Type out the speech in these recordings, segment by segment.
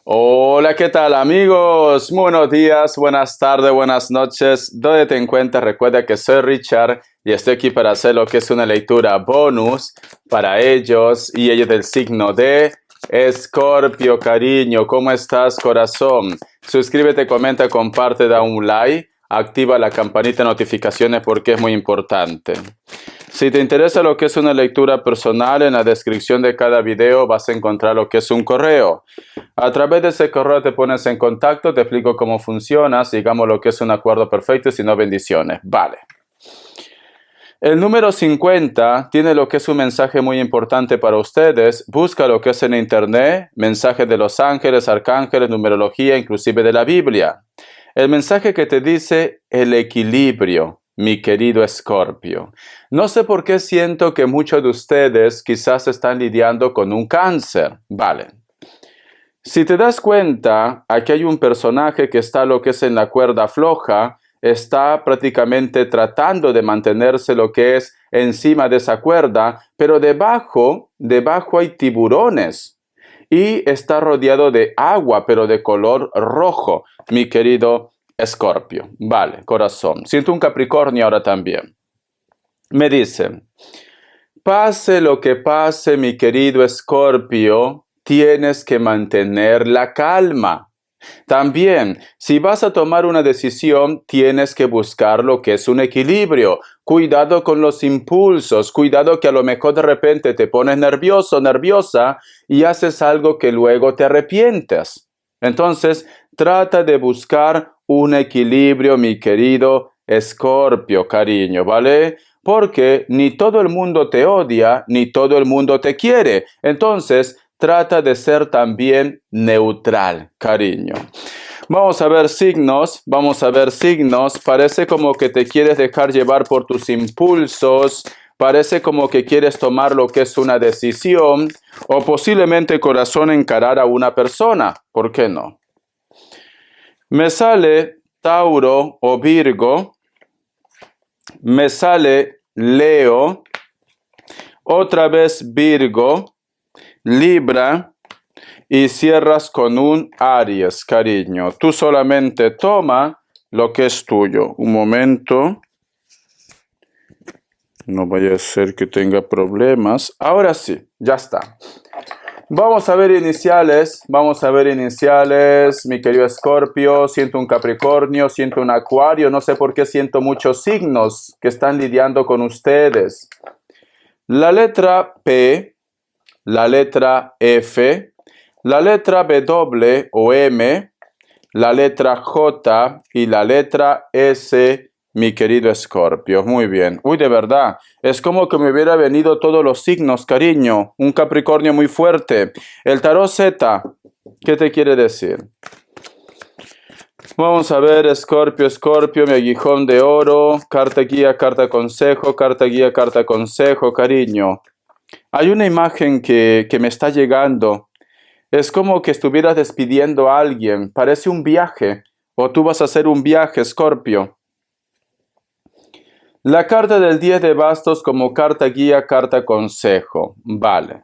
Hola, ¿qué tal amigos? Buenos días, buenas tardes, buenas noches. ¿Dónde te encuentras? Recuerda que soy Richard y estoy aquí para hacer lo que es una lectura bonus para ellos y ellos del signo de Escorpio, cariño. ¿Cómo estás, corazón? Suscríbete, comenta, comparte, da un like, activa la campanita de notificaciones porque es muy importante. Si te interesa lo que es una lectura personal, en la descripción de cada video vas a encontrar lo que es un correo. A través de ese correo te pones en contacto, te explico cómo funciona, sigamos lo que es un acuerdo perfecto y si no, bendiciones. Vale. El número 50 tiene lo que es un mensaje muy importante para ustedes. Busca lo que es en internet, mensajes de los ángeles, arcángeles, numerología, inclusive de la Biblia. El mensaje que te dice el equilibrio, mi querido Escorpio. No sé por qué siento que muchos de ustedes quizás están lidiando con un cáncer. Vale. Si te das cuenta, aquí hay un personaje que está lo que es en la cuerda floja, está prácticamente tratando de mantenerse lo que es encima de esa cuerda, pero debajo hay tiburones y está rodeado de agua, pero de color rojo, mi querido Escorpio. Vale, corazón. Siento un Capricornio ahora también. Me dice, pase lo que pase, mi querido Escorpio, tienes que mantener la calma. También, si vas a tomar una decisión, tienes que buscar lo que es un equilibrio. Cuidado con los impulsos, cuidado que a lo mejor de repente te pones nervioso, nerviosa y haces algo que luego te arrepientes. Entonces, trata de buscar un equilibrio, mi querido Escorpio, cariño, ¿vale? Porque ni todo el mundo te odia, ni todo el mundo te quiere. Entonces, trata de ser también neutral, cariño. Vamos a ver signos. Parece como que te quieres dejar llevar por tus impulsos. Parece como que quieres tomar lo que es una decisión. O posiblemente, corazón, encarar a una persona. ¿Por qué no? Me sale Tauro o Virgo. Me sale Leo. Otra vez Virgo. Libra y cierras con un Aries, cariño. Tú solamente toma lo que es tuyo. Un momento. No vaya a ser que tenga problemas. Ahora sí, ya está. Vamos a ver iniciales, mi querido Escorpio. Siento un Capricornio, siento un Acuario. No sé por qué siento muchos signos que están lidiando con ustedes. La letra P, la letra F, la letra W o M, la letra J y la letra S, mi querido Escorpio. Muy bien. Uy, de verdad, es como que me hubiera venido todos los signos, cariño. Un Capricornio muy fuerte. El tarot Z, ¿qué te quiere decir? Vamos a ver, Escorpio, mi aguijón de oro, carta guía, carta consejo, carta guía, carta consejo, cariño. Hay una imagen que me está llegando. Es como que estuvieras despidiendo a alguien. Parece un viaje. O tú vas a hacer un viaje, Escorpio. La carta del 10 de bastos como carta guía, carta consejo. Vale.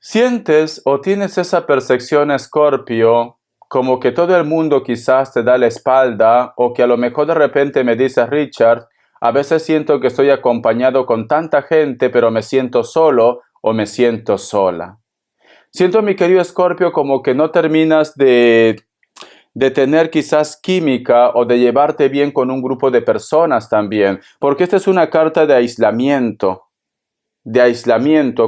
¿Sientes o tienes esa percepción, Escorpio, como que todo el mundo quizás te da la espalda o que a lo mejor de repente me dices, Richard, a veces siento que estoy acompañado con tanta gente, pero me siento solo o me siento sola? Siento, mi querido Escorpio, como que no terminas de tener quizás química o de llevarte bien con un grupo de personas también, porque esta es una carta de aislamiento,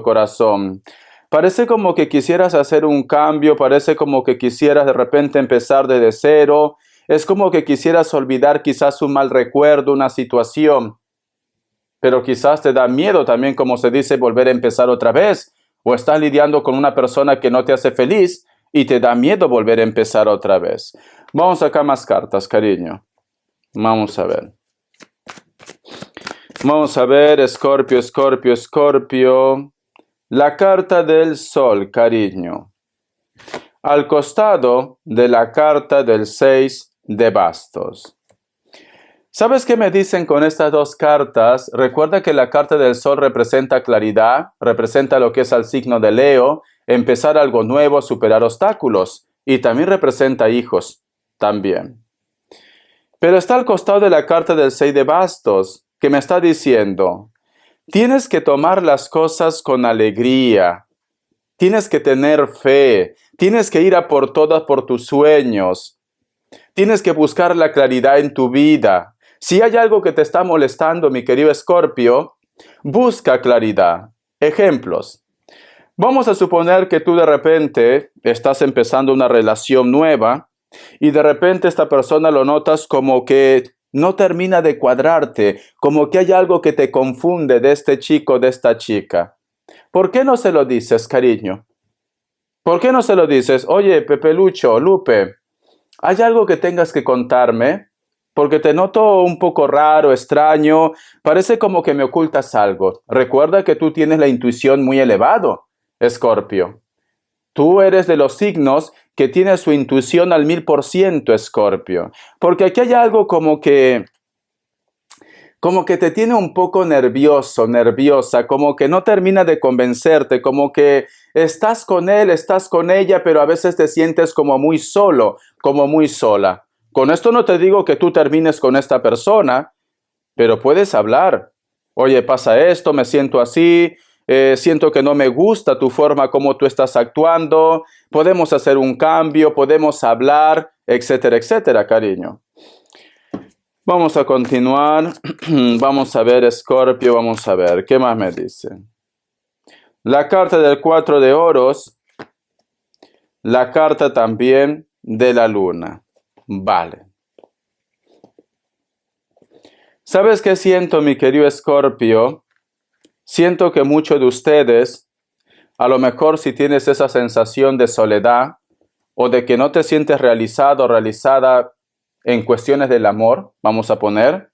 corazón. Parece como que quisieras hacer un cambio, parece como que quisieras de repente empezar desde cero, es como que quisieras olvidar quizás un mal recuerdo, una situación, pero quizás te da miedo también, como se dice, volver a empezar otra vez, o estás lidiando con una persona que no te hace feliz y te da miedo volver a empezar otra vez. Vamos acá más cartas, cariño. Vamos a ver. Vamos a ver, Escorpio. La carta del sol, cariño. Al costado de la carta del 6 de bastos. ¿Sabes qué me dicen con estas dos cartas? Recuerda que la carta del sol representa claridad, representa lo que es al signo de Leo. empezar algo nuevo, superar obstáculos. Y también representa hijos, también. Pero está al costado de la carta del 6 de bastos, que me está diciendo, tienes que tomar las cosas con alegría, tienes que tener fe, tienes que ir a por todas por tus sueños, tienes que buscar la claridad en tu vida. Si hay algo que te está molestando, mi querido Escorpio, busca claridad. Ejemplos. Vamos a suponer que tú de repente estás empezando una relación nueva y de repente esta persona lo notas como que no termina de cuadrarte, como que hay algo que te confunde de este chico, de esta chica. ¿Por qué no se lo dices, cariño? ¿Por qué no se lo dices? Oye, Pepelucho, Lupe, ¿hay algo que tengas que contarme? Porque te noto un poco raro, extraño, parece como que me ocultas algo. Recuerda que tú tienes la intuición muy elevado, Escorpio. Tú eres de los signos que tiene su intuición al 1000%, Escorpio. Porque aquí hay algo como que te tiene un poco nervioso, nerviosa, como que no termina de convencerte, como que estás con él, estás con ella, pero a veces te sientes como muy solo, como muy sola. Con esto no te digo que tú termines con esta persona, pero puedes hablar. Oye, pasa esto, me siento así, siento que no me gusta tu forma como tú estás actuando, podemos hacer un cambio, podemos hablar, etcétera, etcétera, cariño. Vamos a continuar. Vamos a ver, Escorpio, vamos a ver. ¿Qué más me dice? La carta del 4 de oros. La carta también de la luna. Vale. ¿Sabes qué siento, mi querido Escorpio? Siento que muchos de ustedes, a lo mejor si tienes esa sensación de soledad o de que no te sientes realizado o realizada en cuestiones del amor, vamos a poner,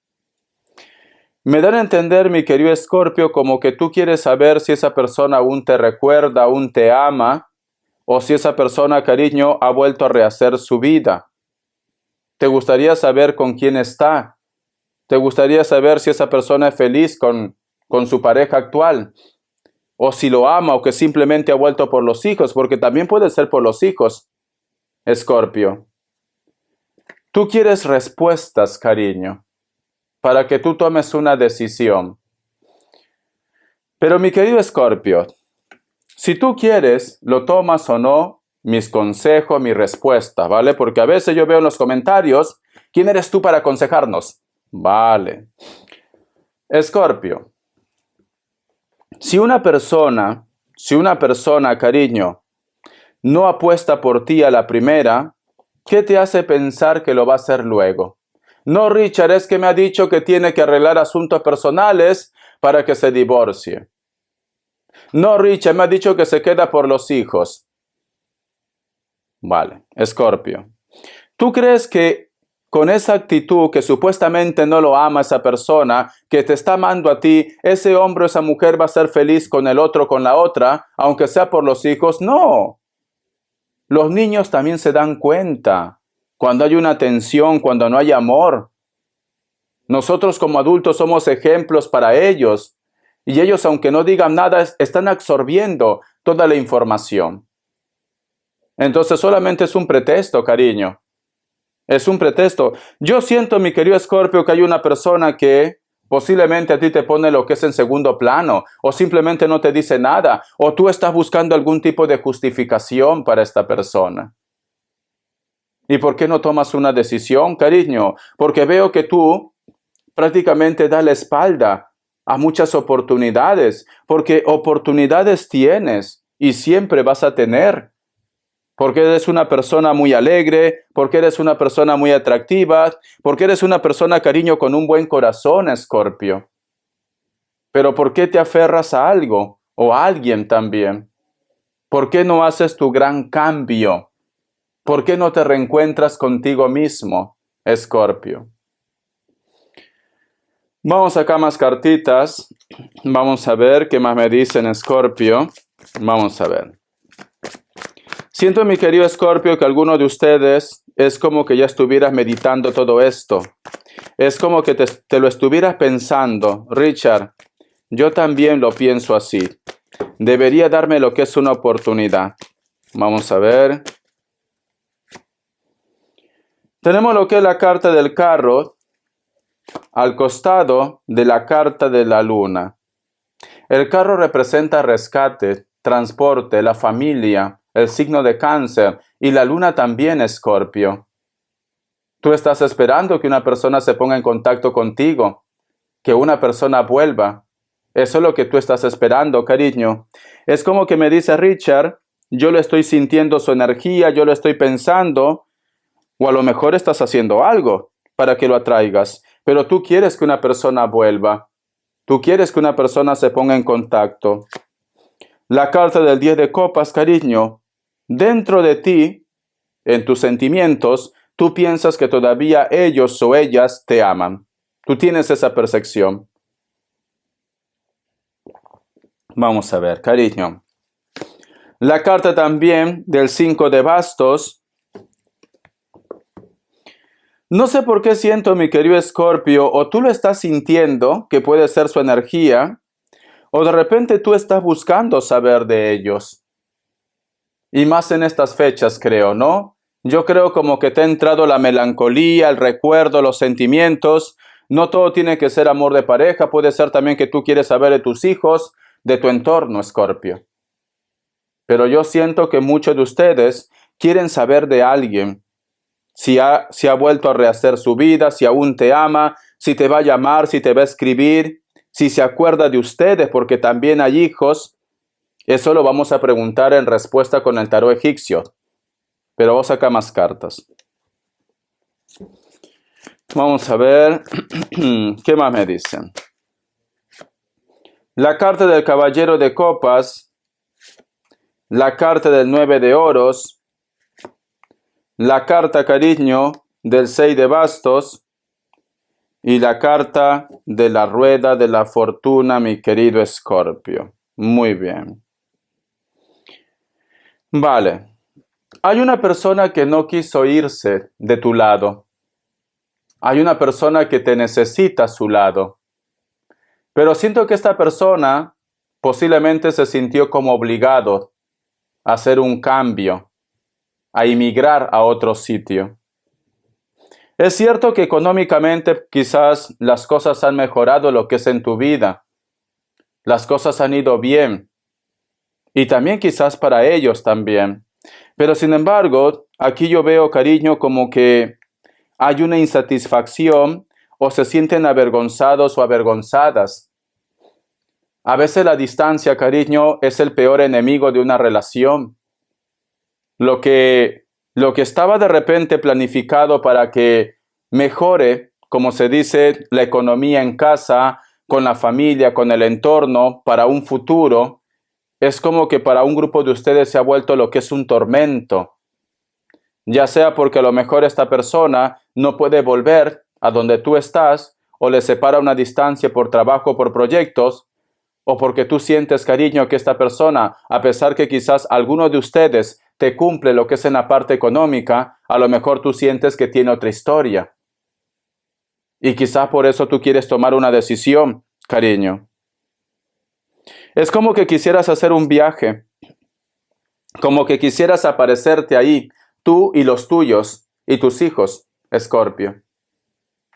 me dan a entender, mi querido Escorpio, como que tú quieres saber si esa persona aún te recuerda, aún te ama, o si esa persona, cariño, ha vuelto a rehacer su vida. ¿Te gustaría saber con quién está? ¿Te gustaría saber si esa persona es feliz con su pareja actual? O si lo ama o que simplemente ha vuelto por los hijos, porque también puede ser por los hijos, Escorpio. Tú quieres respuestas, cariño, para que tú tomes una decisión. Pero mi querido Escorpio, si tú quieres, lo tomas o no, mis consejos, mi respuesta, ¿vale? Porque a veces yo veo en los comentarios, ¿quién eres tú para aconsejarnos? Vale. Escorpio, si una persona, cariño, no apuesta por ti a la primera, ¿qué te hace pensar que lo va a hacer luego? No, Richard, es que me ha dicho que tiene que arreglar asuntos personales para que se divorcie. No, Richard, me ha dicho que se queda por los hijos. Vale, Escorpio. ¿Tú crees que con esa actitud que supuestamente no lo ama esa persona, que te está amando a ti, ese hombre o esa mujer va a ser feliz con el otro, con la otra, aunque sea por los hijos? No. Los niños también se dan cuenta cuando hay una tensión, cuando no hay amor. Nosotros como adultos somos ejemplos para ellos. Y ellos, aunque no digan nada, están absorbiendo toda la información. Entonces solamente es un pretexto, cariño. Es un pretexto. Yo siento, mi querido Escorpio, que hay una persona que posiblemente a ti te pone lo que es en segundo plano, o simplemente no te dice nada, o tú estás buscando algún tipo de justificación para esta persona. ¿Y por qué no tomas una decisión, cariño? Porque veo que tú prácticamente das la espalda a muchas oportunidades, porque oportunidades tienes y siempre vas a tener. Porque eres una persona muy alegre, porque eres una persona muy atractiva, porque eres una persona, cariño, con un buen corazón, Escorpio. Pero ¿por qué te aferras a algo o a alguien también? ¿Por qué no haces tu gran cambio? ¿Por qué no te reencuentras contigo mismo, Escorpio? Vamos acá más cartitas. Vamos a ver qué más me dicen, Escorpio. Vamos a ver. Siento, mi querido Escorpio, que alguno de ustedes es como que ya estuvieras meditando todo esto. Es como que te lo estuvieras pensando. Richard, yo también lo pienso así. debería darme lo que es una oportunidad. Vamos a ver. Tenemos lo que es la carta del carro al costado de la carta de la luna. El carro representa rescate, transporte, la familia, el signo de Cáncer y la luna también, Escorpio. Tú estás esperando que una persona se ponga en contacto contigo, que una persona vuelva. Eso es lo que tú estás esperando, cariño. Es como que me dice Richard, yo le estoy sintiendo su energía, yo lo estoy pensando, o a lo mejor estás haciendo algo para que lo atraigas, pero tú quieres que una persona vuelva. Tú quieres que una persona se ponga en contacto. La carta del 10 de copas, cariño, dentro de ti, en tus sentimientos, tú piensas que todavía ellos o ellas te aman. Tú tienes esa percepción. Vamos a ver, cariño. La carta también del 5 de bastos. No sé por qué siento, mi querido Escorpio, o tú lo estás sintiendo, que puede ser su energía, o de repente tú estás buscando saber de ellos. Y más en estas fechas, creo, ¿no? Yo creo como que te ha entrado la melancolía, el recuerdo, los sentimientos. No todo tiene que ser amor de pareja, puede ser también que tú quieres saber de tus hijos, de tu entorno, Escorpio. Pero yo siento que muchos de ustedes quieren saber de alguien. Si ha vuelto a rehacer su vida, si aún te ama, si te va a llamar, si te va a escribir, si se acuerda de ustedes, porque también hay hijos. Eso lo vamos a preguntar en respuesta con el tarot egipcio. Pero vamos a sacar más cartas. Vamos a ver qué más me dicen. La carta del caballero de copas, la carta del 9 de oros, la carta, cariño, del 6 de bastos y la carta de la rueda de la fortuna, mi querido Escorpio. Muy bien. Vale. Hay una persona que no quiso irse de tu lado. Hay una persona que te necesita a su lado. Pero siento que esta persona posiblemente se sintió como obligado a hacer un cambio, a emigrar a otro sitio. Es cierto que económicamente quizás las cosas han mejorado lo que es en tu vida. Las cosas han ido bien. Y también quizás para ellos también. Pero sin embargo, aquí yo veo, cariño, como que hay una insatisfacción o se sienten avergonzados o avergonzadas. A veces la distancia, cariño, es el peor enemigo de una relación. Lo que estaba de repente planificado para que mejore, como se dice, la economía en casa, con la familia, con el entorno, para un futuro, es como que para un grupo de ustedes se ha vuelto lo que es un tormento. Ya sea porque a lo mejor esta persona no puede volver a donde tú estás, o le separa una distancia por trabajo, por proyectos, o porque tú sientes, cariño, que esta persona, a pesar que quizás alguno de ustedes te cumple lo que es en la parte económica, a lo mejor tú sientes que tiene otra historia. Y quizás por eso tú quieres tomar una decisión, cariño. Es como que quisieras hacer un viaje, como que quisieras aparecerte ahí, tú y los tuyos, y tus hijos, Escorpio.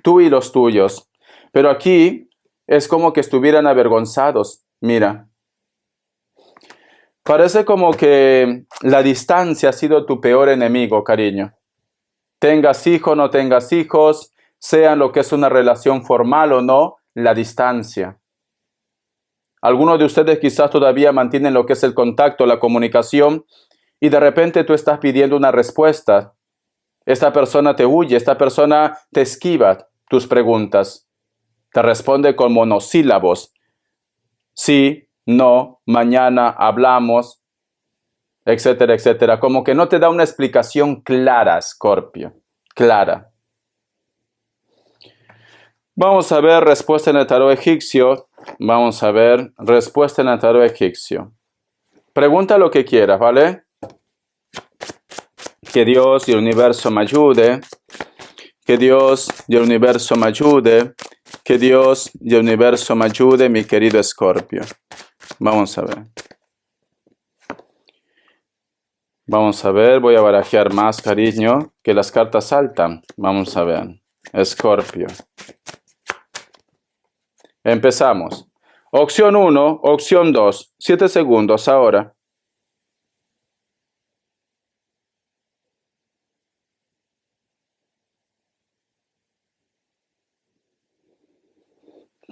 Tú y los tuyos. Pero aquí es como que estuvieran avergonzados. Mira. Parece como que la distancia ha sido tu peor enemigo, cariño. Tengas hijos o no tengas hijos, sean lo que es una relación formal o no, la distancia. Algunos de ustedes quizás todavía mantienen lo que es el contacto, la comunicación, y de repente tú estás pidiendo una respuesta. Esta persona te huye, esta persona te esquiva tus preguntas. Te responde con monosílabos. Sí, no, mañana hablamos, etcétera, etcétera. Como que no te da una explicación clara, Escorpio. Clara. Vamos a ver respuesta en el tarot egipcio. Vamos a ver respuesta en el tarot egipcio. Pregunta lo que quieras, ¿vale? Que Dios y el universo me ayude. Que Dios y el universo me ayude. Que Dios y el universo me ayude, mi querido Escorpio. Vamos a ver. Vamos a ver, voy a barajear más, cariño, que las cartas saltan. Vamos a ver. Escorpio. Empezamos. Opción 1, opción 2. 7 segundos ahora.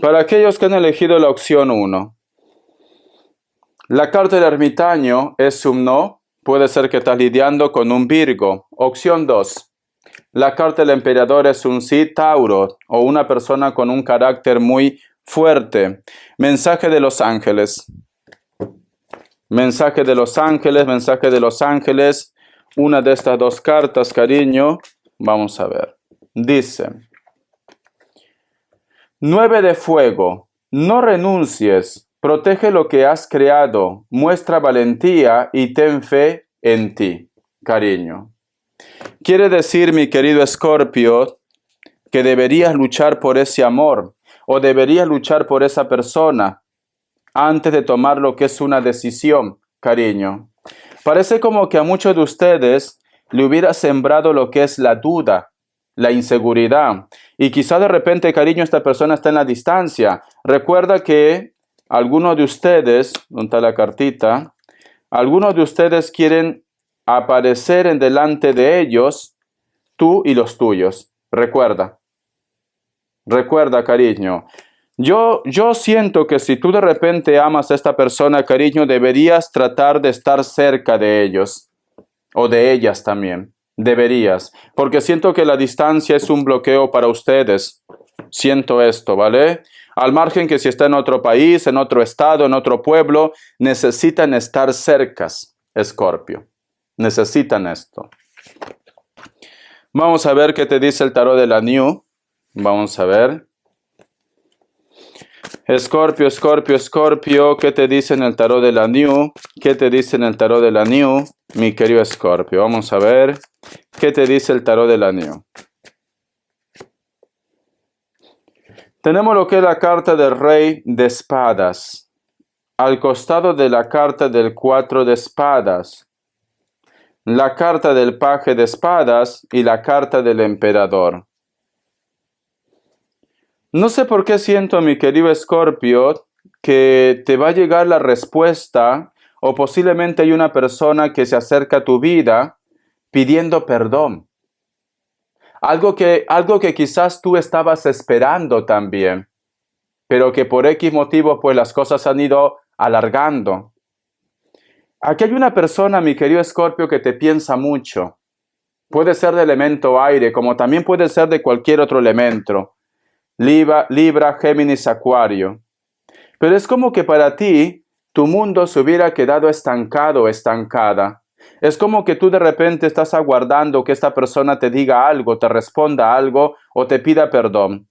Para aquellos que han elegido la opción 1, la carta del ermitaño es un no. Puede ser que estás lidiando con un Virgo. Opción 2. La carta del emperador es un sí, Tauro, o una persona con un carácter muy fuerte. Mensaje de los ángeles. Mensaje de los ángeles, mensaje de los ángeles. Una de estas dos cartas, cariño. Vamos a ver. Dice: 9 de fuego. No renuncies. Protege lo que has creado. Muestra valentía y ten fe en ti, cariño. Quiere decir, mi querido Escorpio, que deberías luchar por ese amor o deberías luchar por esa persona antes de tomar lo que es una decisión, cariño. Parece como que a muchos de ustedes le hubiera sembrado lo que es la duda, la inseguridad. Y quizá de repente, cariño, esta persona está en la distancia. Recuerda que algunos de ustedes, ¿dónde está la cartita? Algunos de ustedes quieren aparecer en delante de ellos, tú y los tuyos. Recuerda, cariño. Yo siento que si tú de repente amas a esta persona, cariño, deberías tratar de estar cerca de ellos o de ellas también. Deberías, porque siento que la distancia es un bloqueo para ustedes. Siento esto, ¿vale? Al margen que si está en otro país, en otro estado, en otro pueblo, necesitan estar cercas, Escorpio. Necesitan esto. Vamos a ver qué te dice el tarot de la New. Vamos a ver. Escorpio, Escorpio, Escorpio, ¿qué te dice en el tarot de la New? ¿Qué te dice en el tarot de la New? Mi querido Escorpio, vamos a ver. ¿Qué te dice el tarot de la New? Tenemos lo que es la carta del Rey de Espadas. Al costado de la carta del 4 de Espadas. La carta del Paje de Espadas y la carta del Emperador. No sé por qué siento, mi querido Escorpio, que te va a llegar la respuesta o posiblemente hay una persona que se acerca a tu vida pidiendo perdón. Algo que quizás tú estabas esperando también, pero que por X motivo pues las cosas han ido alargando. Aquí hay una persona, mi querido Escorpio, que te piensa mucho. Puede ser de elemento aire, como también puede ser de cualquier otro elemento. Libra, Géminis, Acuario. Pero es como que para ti, tu mundo se hubiera quedado estancado, estancada. Es como que tú de repente estás aguardando que esta persona te diga algo, te responda algo o te pida perdón.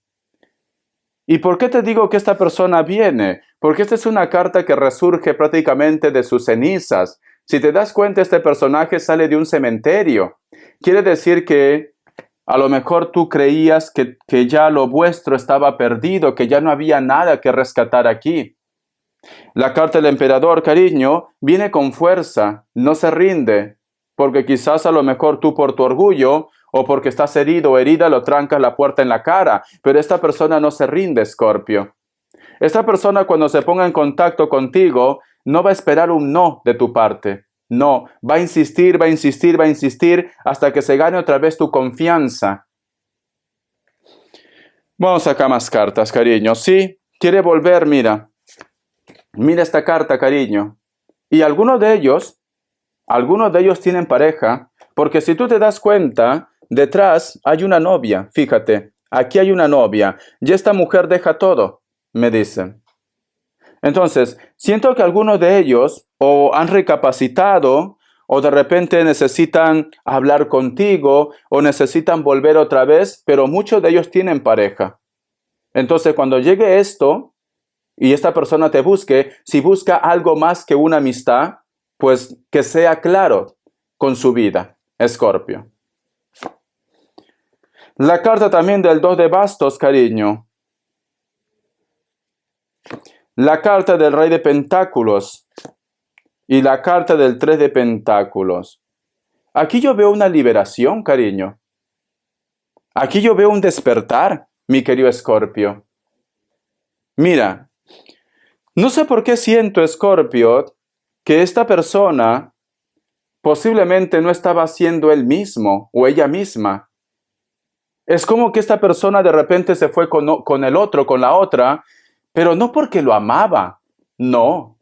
¿Y por qué te digo que esta persona viene? Porque esta es una carta que resurge prácticamente de sus cenizas. Si te das cuenta, este personaje sale de un cementerio. Quiere decir que a lo mejor tú creías que ya lo vuestro estaba perdido, que ya no había nada que rescatar aquí. La carta del emperador, cariño, viene con fuerza, no se rinde, porque quizás a lo mejor tú por tu orgullo o porque estás herido o herida lo trancas la puerta en la cara, pero esta persona no se rinde, Escorpio. Esta persona cuando se ponga en contacto contigo no va a esperar un no de tu parte. No, va a insistir, va a insistir, va a insistir hasta que se gane otra vez tu confianza. Vamos acá más cartas, cariño. Sí, quiere volver, mira. Mira esta carta, cariño. Y algunos de ellos tienen pareja, porque si tú te das cuenta, detrás hay una novia. Fíjate, aquí hay una novia. Y esta mujer deja todo, me dicen. Entonces, siento que algunos de ellos o han recapacitado o de repente necesitan hablar contigo o necesitan volver otra vez, pero muchos de ellos tienen pareja. Entonces, cuando llegue esto y esta persona te busque, si busca algo más que una amistad, pues que sea claro con su vida, Escorpio. La carta también del 2 de bastos, cariño. La carta del rey de pentáculos y la carta del 3 de pentáculos. Aquí yo veo una liberación, cariño. Aquí yo veo un despertar, mi querido Escorpio. Mira, no sé por qué siento, Escorpio, que esta persona posiblemente no estaba siendo él mismo o ella misma. Es como que esta persona de repente se fue con el otro, con la otra, pero no porque lo amaba, no.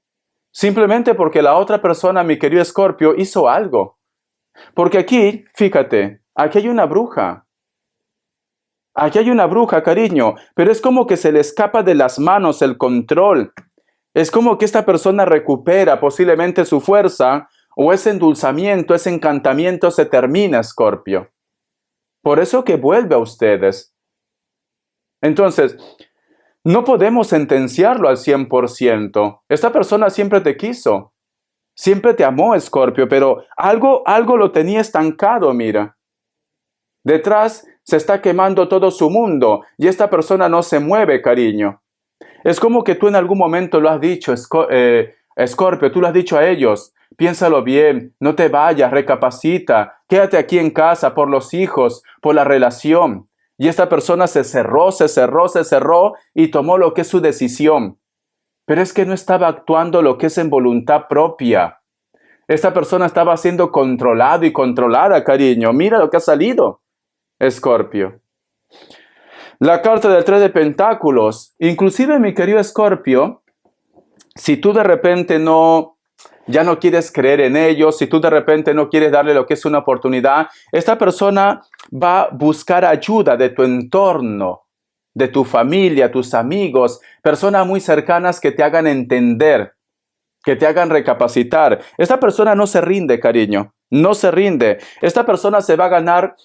Simplemente porque la otra persona, mi querido Escorpio, hizo algo. Porque aquí, fíjate, aquí hay una bruja. Aquí hay una bruja, cariño, pero es como que se le escapa de las manos el control. Es como que esta persona recupera posiblemente su fuerza o ese endulzamiento, ese encantamiento se termina, Escorpio. Por eso que vuelve a ustedes. Entonces, no podemos sentenciarlo al 100%. Esta persona siempre te quiso, siempre te amó, Escorpio, pero algo lo tenía estancado, mira. Detrás se está quemando todo su mundo y esta persona no se mueve, cariño. Es como que tú en algún momento lo has dicho, Escorpio, tú lo has dicho a ellos. Piénsalo bien, no te vayas, recapacita, quédate aquí en casa por los hijos, por la relación. Y esta persona se cerró y tomó lo que es su decisión. Pero es que no estaba actuando lo que es en voluntad propia. Esta persona estaba siendo controlado y controlada, cariño. Mira lo que ha salido, Escorpio. La carta del 3 de pentáculos. Inclusive, mi querido Escorpio, si tú de repente ya no quieres creer en ellos, si tú de repente no quieres darle lo que es una oportunidad, esta persona va a buscar ayuda de tu entorno, de tu familia, tus amigos, personas muy cercanas que te hagan entender, que te hagan recapacitar. Esta persona no se rinde, cariño, no se rinde. Esta persona se va a ganar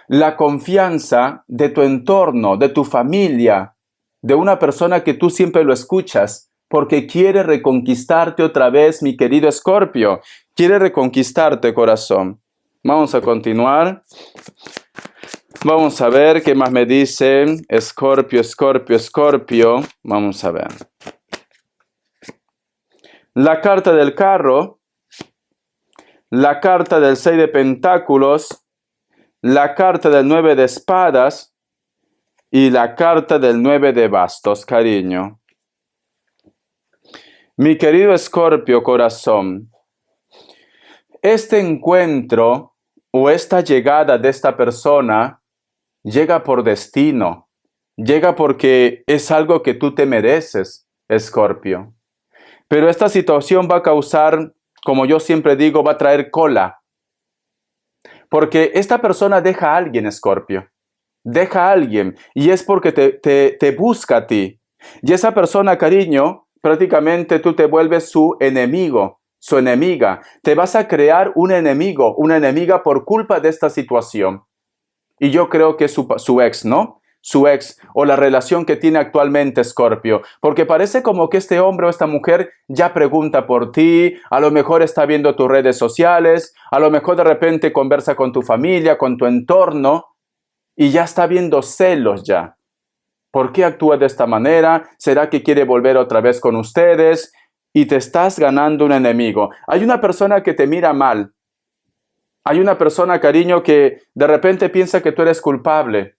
la confianza de tu entorno, de tu familia, de una persona que tú siempre lo escuchas, porque quiere reconquistarte otra vez, mi querido Escorpio. Quiere reconquistarte, corazón. Vamos a continuar. Vamos a ver qué más me dicen. Escorpio, Escorpio, Escorpio. Vamos a ver. La carta del carro. La carta del 6 de pentáculos. La carta del 9 de espadas. Y la carta del 9 de bastos, cariño. Mi querido Escorpio, corazón, este encuentro o esta llegada de esta persona llega por destino, llega porque es algo que tú te mereces, Escorpio. Pero esta situación va a causar, como yo siempre digo, va a traer cola. Porque esta persona deja a alguien, Escorpio. Deja a alguien y es porque te busca a ti. Y esa persona, cariño, prácticamente tú te vuelves su enemigo, su enemiga. Te vas a crear un enemigo, una enemiga por culpa de esta situación. Y yo creo que es su ex, ¿no? Su ex o la relación que tiene actualmente, Escorpio. Porque parece como que este hombre o esta mujer ya pregunta por ti, a lo mejor está viendo tus redes sociales, a lo mejor de repente conversa con tu familia, con tu entorno y ya está viendo celos ya. ¿Por qué actúa de esta manera? ¿Será que quiere volver otra vez con ustedes? Y te estás ganando un enemigo. Hay una persona que te mira mal. Hay una persona, cariño, que de repente piensa que tú eres culpable.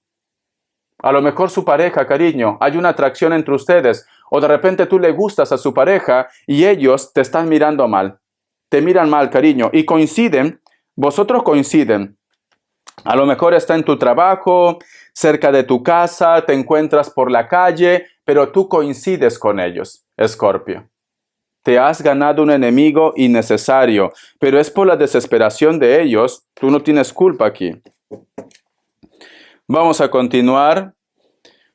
A lo mejor su pareja, cariño, hay una atracción entre ustedes. O de repente tú le gustas a su pareja y ellos te están mirando mal. Te miran mal, cariño. Y coinciden, vosotros coinciden. A lo mejor está en tu trabajo, cerca de tu casa, te encuentras por la calle, pero tú coincides con ellos, Escorpio. Te has ganado un enemigo innecesario, pero es por la desesperación de ellos. Tú no tienes culpa aquí. Vamos a continuar.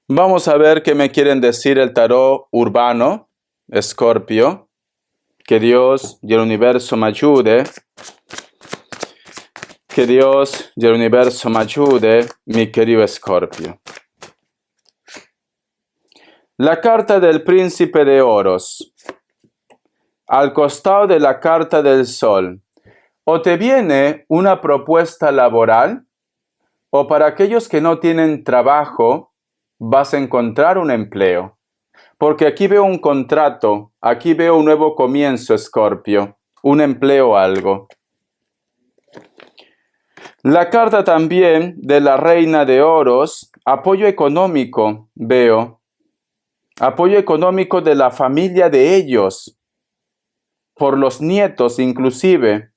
Vamos a ver qué me quieren decir el tarot urbano, Escorpio. Que Dios y el universo me ayude. Que Dios y el universo me ayude, mi querido Escorpio. La carta del príncipe de oros. Al costado de la carta del sol. O te viene una propuesta laboral, o para aquellos que no tienen trabajo, vas a encontrar un empleo. Porque aquí veo un contrato, aquí veo un nuevo comienzo, Escorpio, un empleo, algo. La carta también de la Reina de Oros, apoyo económico, veo. Apoyo económico de la familia de ellos, por los nietos inclusive.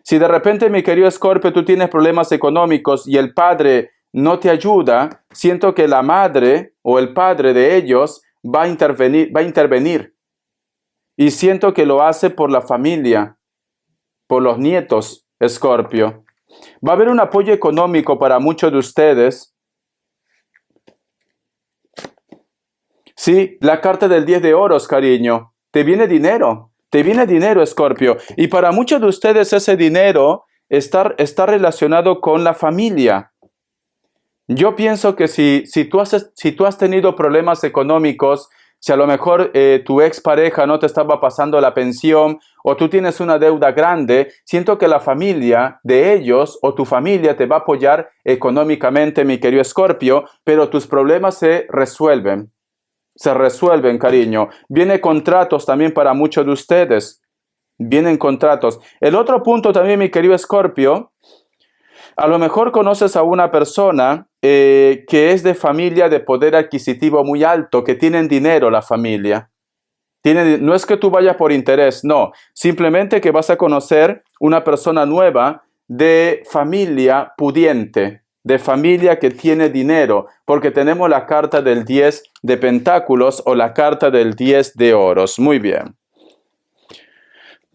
Si de repente, mi querido Escorpio, tú tienes problemas económicos y el padre no te ayuda, siento que la madre o el padre de ellos va a intervenir. Y siento que lo hace por la familia, por los nietos, Escorpio. Va a haber un apoyo económico para muchos de ustedes. Sí, la carta del 10 de oros, cariño. Te viene dinero, Escorpio. Y para muchos de ustedes ese dinero está relacionado con la familia. Yo pienso que si tú has tenido problemas económicos, si a lo mejor tu expareja no te estaba pasando la pensión o tú tienes una deuda grande, siento que la familia de ellos o tu familia te va a apoyar económicamente, mi querido Escorpio, pero tus problemas se resuelven. Se resuelven, cariño. Vienen contratos también para muchos de ustedes. Vienen contratos. El otro punto también, mi querido Escorpio, a lo mejor conoces a una persona que es de familia de poder adquisitivo muy alto, que tienen dinero la familia. No es que tú vayas por interés, no. Simplemente que vas a conocer una persona nueva de familia pudiente, de familia que tiene dinero, porque tenemos la carta del 10 de pentáculos o la carta del 10 de oros. Muy bien.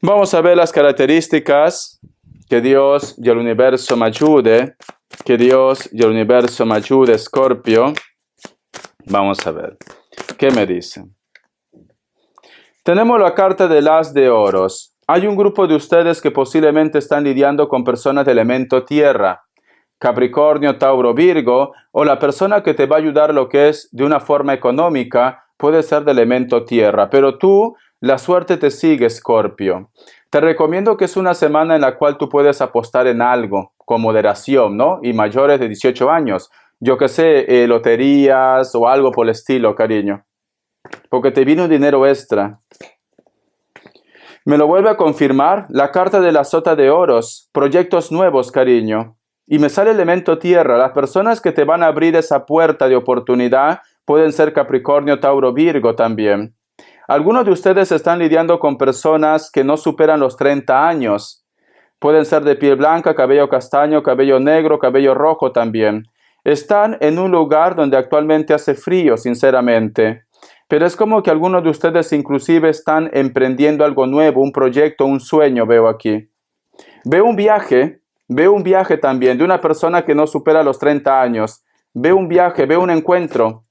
Vamos a ver las características. Que Dios y el universo me ayude. Que Dios y el universo me ayude, Escorpio. Vamos a ver. ¿Qué me dice? Tenemos la carta del as de oros. Hay un grupo de ustedes que posiblemente están lidiando con personas de elemento tierra. Capricornio, Tauro, Virgo, o la persona que te va a ayudar lo que es de una forma económica puede ser de elemento tierra, pero tú, la suerte te sigue, Escorpio. Te recomiendo que es una semana en la cual tú puedes apostar en algo, con moderación, ¿no? Y mayores de 18 años. Yo que sé, loterías o algo por el estilo, cariño. Porque te viene un dinero extra. Me lo vuelve a confirmar la carta de la sota de oros, proyectos nuevos, cariño. Y me sale elemento tierra. Las personas que te van a abrir esa puerta de oportunidad pueden ser Capricornio, Tauro, Virgo también. Algunos de ustedes están lidiando con personas que no superan los 30 años. Pueden ser de piel blanca, cabello castaño, cabello negro, cabello rojo también. Están en un lugar donde actualmente hace frío, sinceramente. Pero es como que algunos de ustedes inclusive están emprendiendo algo nuevo, un proyecto, un sueño, veo aquí. Veo un viaje también de una persona que no supera los 30 años. Veo un viaje, veo un encuentro.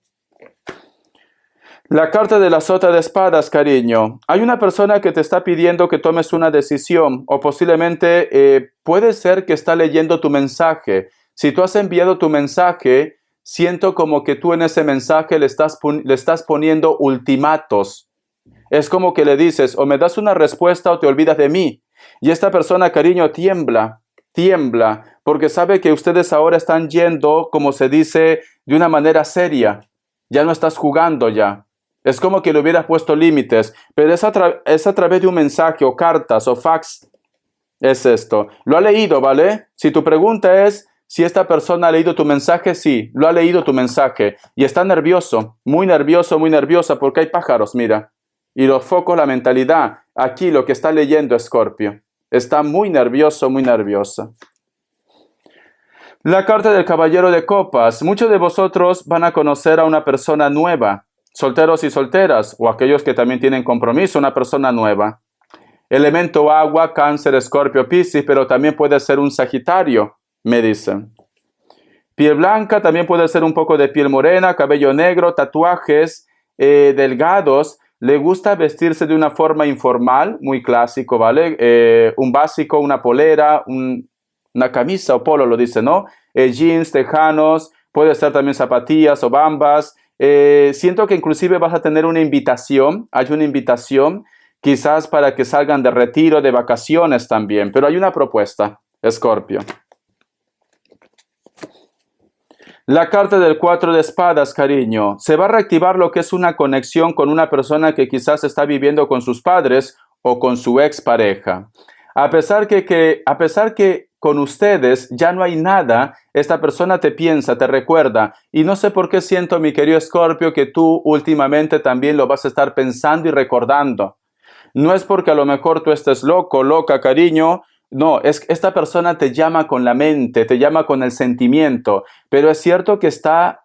La carta de la sota de espadas, cariño. Hay una persona que te está pidiendo que tomes una decisión o posiblemente puede ser que está leyendo tu mensaje. Si tú has enviado tu mensaje, siento como que tú en ese mensaje le estás poniendo ultimatos. Es como que le dices, o me das una respuesta o te olvidas de mí. Y esta persona, cariño, tiembla, porque sabe que ustedes ahora están yendo, como se dice, de una manera seria. Ya no estás jugando ya. Es como que le hubieras puesto límites, pero es a través de un mensaje o cartas o fax. Es esto. Lo ha leído, ¿vale? Si tu pregunta es si esta persona ha leído tu mensaje, sí, lo ha leído tu mensaje. Y está nervioso, muy nerviosa, porque hay pájaros, mira. Y los focos, la mentalidad. Aquí lo que está leyendo Escorpio. Está muy nervioso, muy nerviosa. La carta del caballero de copas. Muchos de vosotros van a conocer a una persona nueva. Solteros y solteras, o aquellos que también tienen compromiso, una persona nueva. Elemento agua, Cáncer, Escorpio, Piscis, pero también puede ser un Sagitario, me dicen. Piel blanca, también puede ser un poco de piel morena, cabello negro, tatuajes delgados. Le gusta vestirse de una forma informal, muy clásico, ¿vale? Un básico, una polera, una camisa o polo, lo dice, ¿no? Jeans, tejanos, puede ser también zapatillas o bambas. Siento que inclusive vas a tener una invitación, hay una invitación, quizás para que salgan de retiro, de vacaciones también, pero hay una propuesta, Escorpio. La carta del 4 de espadas, cariño. Se va a reactivar lo que es una conexión con una persona que quizás está viviendo con sus padres o con su expareja. A pesar que con ustedes ya no hay nada, esta persona te piensa, te recuerda. Y no sé por qué siento, mi querido Escorpio, que tú últimamente también lo vas a estar pensando y recordando. No es porque a lo mejor tú estés loco, loca, cariño. No, es que esta persona te llama con la mente, te llama con el sentimiento, pero es cierto que está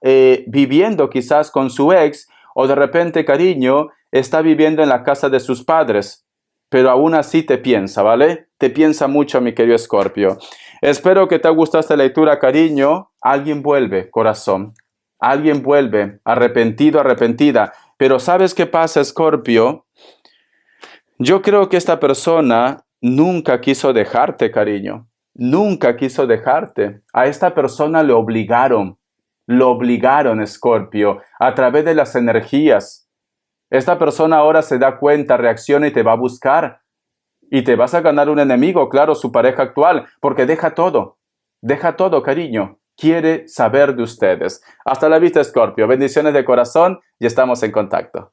viviendo quizás con su ex o de repente, cariño, está viviendo en la casa de sus padres, pero aún así te piensa, ¿vale? Te piensa mucho, mi querido Escorpio. Espero que te haya gustado esta lectura, cariño. Alguien vuelve, corazón. Alguien vuelve, arrepentido, arrepentida. Pero ¿sabes qué pasa, Escorpio? Yo creo que esta persona nunca quiso dejarte, cariño. Nunca quiso dejarte. A esta persona le obligaron. Lo obligaron, Escorpio, a través de las energías. Esta persona ahora se da cuenta, reacciona y te va a buscar. Y te vas a ganar un enemigo, claro, su pareja actual, porque deja todo. Deja todo, cariño. Quiere saber de ustedes. Hasta la vista, Escorpio. Bendiciones de corazón y estamos en contacto.